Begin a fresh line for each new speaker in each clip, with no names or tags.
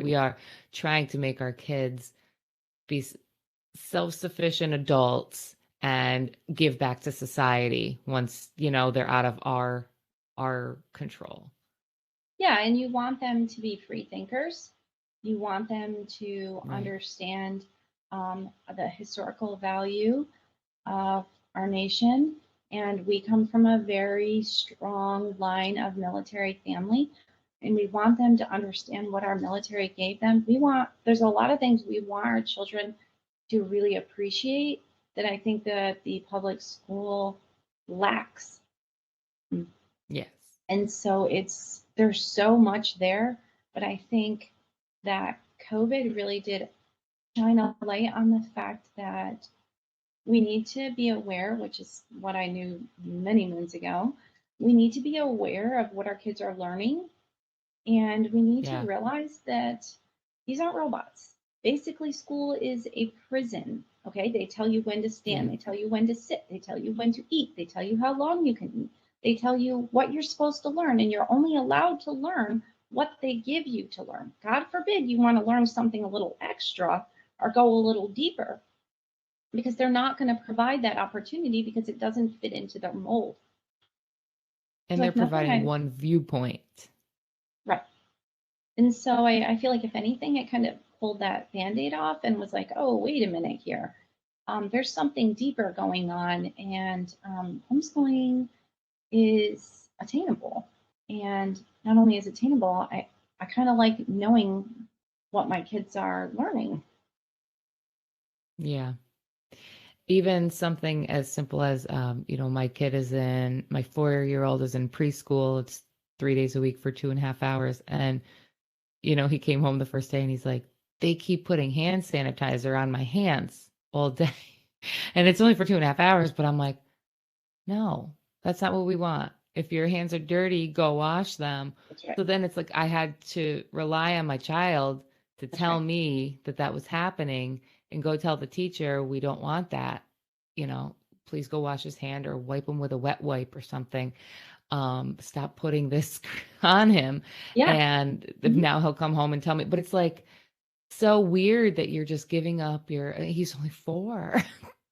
we are trying to make our kids be self-sufficient adults and give back to society once, they're out of our control.
Yeah, and you want them to be free thinkers. You want them to
Right.
understand the historical value of our nation. And we come from a very strong line of military family. And we want them to understand what our military gave them. There's a lot of things we want our children to really appreciate that I think that the public school lacks.
Yes.
And so there's so much there, but I think that COVID really did shine a light on the fact that we need to be aware, which is what I knew many moons ago. We need to be aware of what our kids are learning, and we need to
Yeah.
realize that these aren't robots. Basically, school is a prison. Okay, they tell you when to
Yeah.
stand, they tell you when to sit, they tell you when to eat, they tell you how long you can eat, they tell you what you're supposed to learn, and you're only allowed to learn what they give you to learn. God forbid you want to learn something a little extra or go a little deeper, because they're not going to provide that opportunity because it doesn't fit into their mold.
And
So
they're
if nothing,
providing one viewpoint.
right. And so I feel like if anything, it kind of pulled that band-aid off and was like, oh, wait a minute here. There's something deeper going on, and homeschooling is attainable. And not only is it attainable, I kind of like knowing what my kids are learning.
Yeah. Even something as simple as, my 4-year-old is in preschool. It's 3 days a week for 2.5 hours. And, he came home the first day and he's like, they keep putting hand sanitizer on my hands all day. And it's only for 2.5 hours, but I'm like, no, that's not what we want. If your hands are dirty, go wash them.
That's right.
So then it's like I had to rely on my child to
That's
tell
right.
me that that was happening and go tell the teacher, we don't want that. Please go wash his hand or wipe him with a wet wipe or something. Stop putting this on him.
Yeah.
And
Mhm.
now he'll come home and tell me. But it's like so weird that you're just giving up he's only 4,
Yeah.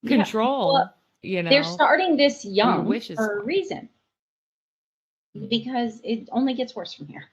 Well,
control,
they're starting this
who your
young
wishes
for a
for.
reason
Mhm.
because it only gets worse from here.